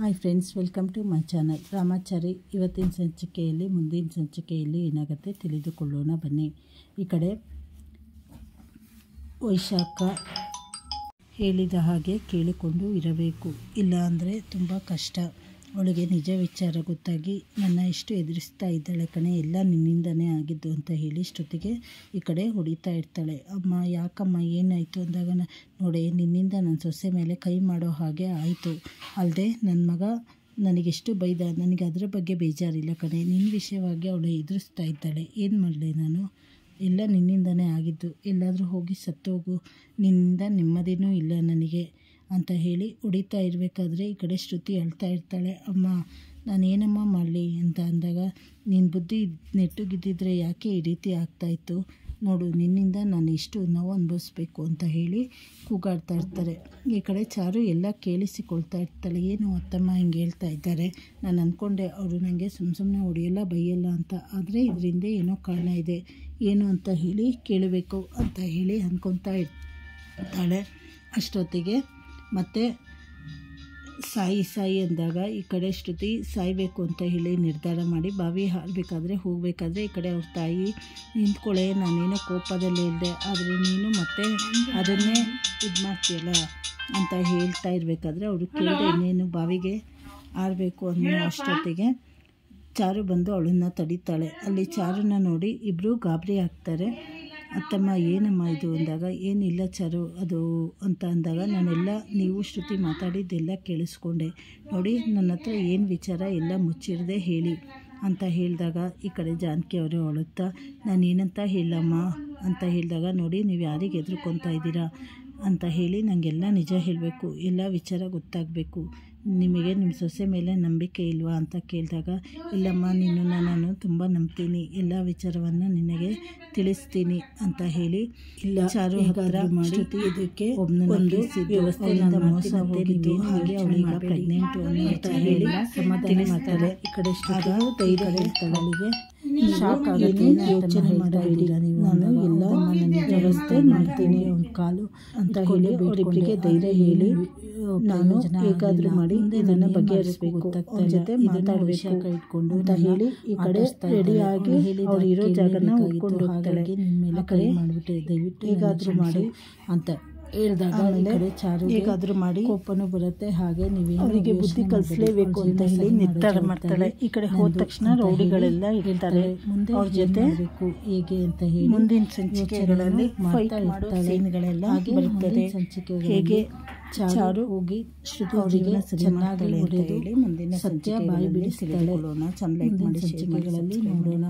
Hi friends, welcome to my channel Ramachari. ಇವತ್ತಿನ ಸಂಚಿಕೆಯಲ್ಲಿ ಮುಂದಿನ ಸಂಚಿಕೆಯಲ್ಲಿ ಏನಾಗುತ್ತೆ ತಿಳಿದುಕೊಳ್ಳೋಣ ಬನ್ನಿ. ಈ ಕಡೆ ವೈಶಾಖ ಹೇಳಿದ ಹಾಗೆ ಕೇಳಿಕೊಂಡು ಇರಬೇಕು, ಇಲ್ಲ ಅಂದರೆ ತುಂಬ ಕಷ್ಟ. ಅವಳಿಗೆ ನಿಜ ವಿಚಾರ ಗೊತ್ತಾಗಿ ನನ್ನ ಎಷ್ಟು ಎದುರಿಸ್ತಾ ಇದ್ದಾಳೆ ಕಣೆ, ಎಲ್ಲ ನಿನ್ನಿಂದನೇ ಆಗಿದ್ದು ಅಂತ ಹೇಳಿ ಶ್ರುತಿಗೆ ಈ ಕಡೆ ಹೊಡಿತಾ ಇರ್ತಾಳೆ. ಅಮ್ಮ ಯಾಕಮ್ಮ ಏನಾಯಿತು ಅಂದಾಗ, ನೋಡಿ ನಿನ್ನಿಂದ ನನ್ನ ಸೊಸೆ ಮೇಲೆ ಕೈ ಮಾಡೋ ಹಾಗೆ ಆಯಿತು, ಅಲ್ಲದೆ ನನ್ನ ಮಗ ನನಗೆಷ್ಟು ಬೈದ, ನನಗೆ ಅದರ ಬಗ್ಗೆ ಬೇಜಾರಿಲ್ಲ ಕಣೆ, ನಿನ್ನ ವಿಷಯವಾಗಿ ಅವಳು ಎದುರಿಸ್ತಾ ಇದ್ದಾಳೆ, ಏನು ಮಾಡಲಿ ನಾನು, ಎಲ್ಲ ನಿನ್ನಿಂದನೇ ಆಗಿದ್ದು, ಎಲ್ಲಾದರೂ ಹೋಗಿ ಸತ್ತೋಗು, ನಿನ್ನಿಂದ ನೆಮ್ಮದಿನೂ ಇಲ್ಲ ನನಗೆ ಅಂತ ಹೇಳಿ ಹೊಡಿತಾ ಇರಬೇಕಾದ್ರೆ ಈ ಕಡೆ ಶ್ರುತಿ ಅಳ್ತಾ ಇರ್ತಾಳೆ. ಅಮ್ಮ ನಾನೇನಮ್ಮ ಮಾಡಲಿ ಅಂತ ಅಂದಾಗ, ನಿನ್ನ ಬುದ್ಧಿ ನೆಟ್ಟುಗಿದ್ದಿದ್ರೆ ಯಾಕೆ ಈ ರೀತಿ ಆಗ್ತಾಯಿತ್ತು, ನೋಡು ನಿನ್ನಿಂದ ನಾನು ಎಷ್ಟು ನೋವು ಅನುಭವಿಸ್ಬೇಕು ಅಂತ ಹೇಳಿ ಕೂಗಾಡ್ತಾ ಇರ್ತಾರೆ. ಈ ಕಡೆ ಚಾರು ಎಲ್ಲ ಕೇಳಿಸಿಕೊಳ್ತಾ ಇರ್ತಾಳೆ. ಏನು ಅತ್ತಮ್ಮ ಹಿಂಗೆ ಹೇಳ್ತಾ ಇದ್ದಾರೆ, ನಾನು ಅಂದ್ಕೊಂಡೆ ಅವರು ನನಗೆ ಸುಮ್ಮನೆ ಹೊಡೆಯಲ್ಲ ಬೈಯಲ್ಲ ಅಂತ, ಆದರೆ ಇದರಿಂದ ಏನೋ ಕಾರಣ ಇದೆ, ಏನು ಅಂತ ಹೇಳಿ ಕೇಳಬೇಕು ಅಂತ ಹೇಳಿ ಅಂದ್ಕೊತಾ ಇರ್ತಾಳೆ. ಅಷ್ಟೊತ್ತಿಗೆ ಮತ್ತೆ ಸಾಯಿ ಅಂದಾಗ ಈ ಕಡೆ ಶ್ರುತಿ ಸಾಯಬೇಕು ಅಂತ ಹೇಳಿ ನಿರ್ಧಾರ ಮಾಡಿ ಬಾವಿ ಹಾರಬೇಕಾದ್ರೆ ಹೋಗಬೇಕಾದ್ರೆ ಈ ಕಡೆ ಅವ್ರ ತಾಯಿ ನಿಂತ್ಕೊಳ್ಳೆ, ನಾನೇನೋ ಕೋಪದಲ್ಲಿ ಇಲ್ಲದೆ, ಆದರೆ ನೀನು ಮತ್ತೆ ಅದನ್ನೇ ಇದು ಮಾಡ್ತೀಯಲ್ಲ ಅಂತ ಹೇಳ್ತಾ ಇರಬೇಕಾದ್ರೆ ಅವರು ಕೇಳಿದೆ ಇನ್ನೇನು ಬಾವಿಗೆ ಹಾರಬೇಕು ಅನ್ನೋ ಅಷ್ಟೊತ್ತಿಗೆ ಚಾರು ಬಂದು ಅವಳನ್ನು ತಡೀತಾಳೆ. ಅಲ್ಲಿ ಚಾರುನ ನೋಡಿ ಇಬ್ಬರು ಗಾಬರಿ ಆಗ್ತಾರೆ. ಅತ್ತಮ್ಮ ಏನಮ್ಮ ಇದು ಅಂದಾಗ, ಏನಿಲ್ಲ ಚಾರು ಅದು ಅಂತ ಅಂದಾಗ, ನಾನೆಲ್ಲ ನೀವು ಶ್ರುತಿ ಮಾತಾಡಿದ್ದೆಲ್ಲ ಕೇಳಿಸ್ಕೊಂಡೆ, ನೋಡಿ ನನ್ನ ಹತ್ರ ಏನು ವಿಚಾರ ಎಲ್ಲ ಮುಚ್ಚಿರದೆ ಹೇಳಿ ಅಂತ ಹೇಳಿದಾಗ ಈ ಕಡೆ ಜಾನಕಿ ಅವರು ಅಳುತ್ತಾ, ನಾನೇನಂತ ಹೇಳಮ್ಮ ಅಂತ ಹೇಳಿದಾಗ, ನೋಡಿ ನೀವು ಯಾರಿಗೆ ಹೆದರ್ಕೊತಾ ಇದ್ದೀರಾ ಅಂತ ಹೇಳಿ ನನಗೆಲ್ಲ ನಿಜ ಹೇಳಬೇಕು, ಎಲ್ಲ ವಿಚಾರ ಗೊತ್ತಾಗಬೇಕು, ನಿಮಗೆ ನಿಮ್ಮ ಸೊಸೆ ಮೇಲೆ ನಂಬಿಕೆ ಇಲ್ವಾ ಅಂತ ಕೇಳಿದಾಗ, ಇಲ್ಲಮ್ಮ ನಿನ್ನನ್ನು ನಾನು ತುಂಬ ನಂಬ್ತೀನಿ, ಎಲ್ಲ ವಿಚಾರವನ್ನು ನಿನಗೆ ತಿಳಿಸ್ತೀನಿ ಅಂತ ಹೇಳಿ ಇಲ್ಲ ಚಾರು ಹತ್ರ ಮಾಡಿ ಇದಕ್ಕೆ ಒಂದು ವ್ಯವಸ್ಥೆಯಿಂದ ಮೋಸ ಹೋಗಿದ್ದು, ಹಾಗೆ ಅವಳೀಗ ಪ್ರೆಗ್ನೆಂಟು ಅಂತ ಹೇಳಿ ಸಮಾಧಾನ ಮಾಡ್ತಾರೆ. ಈ ಕಡೆ ಧೈರ್ಯ ಹೇಳ್ತಾಳೆ, ಅವಳಿಗೆ ಶಾಕ್ ಆಗುತ್ತೆ, ಯೋಚನೆ ಮಾಡಬೇಡಿಲ್ಲ ನೀವು, ನಾನು ಎಲ್ಲ ನನ್ನ ವ್ಯವಸ್ಥೆ ಮಾಡ್ತೀನಿ ಒಂದು ಕಾಲು ಅಂತ ಹೇಳಿ ಅವರಿಬ್ಬರಿಗೆ ಧೈರ್ಯ ಹೇಳಿ, ನಾನು ಹೇಗಾದರೂ ಮಾಡಿ ನನ್ನ ಬಗೆಹರಿಸಬೇಕು, ಅವ್ರ ಜೊತೆ ಮಾತಾಡಬೇಕು ಇಟ್ಕೊಂಡು ಅಂತ ಹೇಳಿ ಈ ಕಡೆ ರೆಡಿಯಾಗಿ ಅವ್ರು ಇರೋ ಜಾಗನ ಉಟ್ಕೊಂಡು ಹೋಗ್ತಾಳೆ. ಆ ಕಡೆ ಮಾಡಿಬಿಟ್ಟೆ ದಯವಿಟ್ಟು ಹೇಗಾದರೂ ಮಾಡಿ ಅಂತ ಹೇಳಿದಾಗ ಈ ಕಡೆ ಚಾರು ಹೇಗಾದರೂ ಮಾಡಿ ಕೋಪನೂ ಬರುತ್ತೆ, ಹಾಗೆ ನೀವು ಅವರಿಗೆ ಬುದ್ಧಿ ಕಲಿಸಲೇಬೇಕು ಅಂತ ಹೇಳಿ ನಿರ್ಧಾರ ಮಾಡ್ತಾಳೆ. ಈ ಕಡೆ ಹೋದ ತಕ್ಷಣ ರೌಡಿಗಳೆಲ್ಲ ಇರ್ತಾರೆ, ಮುಂದೆ ಅವ್ರ ಜೊತೆ ಹೇಗೆ ಅಂತ ಹೇಳಿ ಮುಂದಿನ ಸಂಚಿಕೆಗಳಲ್ಲಿ ಫೈಟ್ ಮಾಡೋ ಸೀನ್ಗಳೆಲ್ಲ ಬರುತ್ತದೆ. ಹೇಗೆ ಚಾರು ಹೋಗಿ ಶ್ರುತಿ ಅವರಿಗೆ ಚೆನ್ನಾಗಿ ಹೊಡೆದು ಮುಂದಿನ ಸತ್ಯ ಬಾಯಿ ಬಿಡಿಸಿಕೊಳ್ಳೋಣ. ಚೆಂದ ಲೈಕ್ ಮಾಡಿ ಸಂಚಿಕೆಗಳಲ್ಲಿ ನೋಡೋಣ.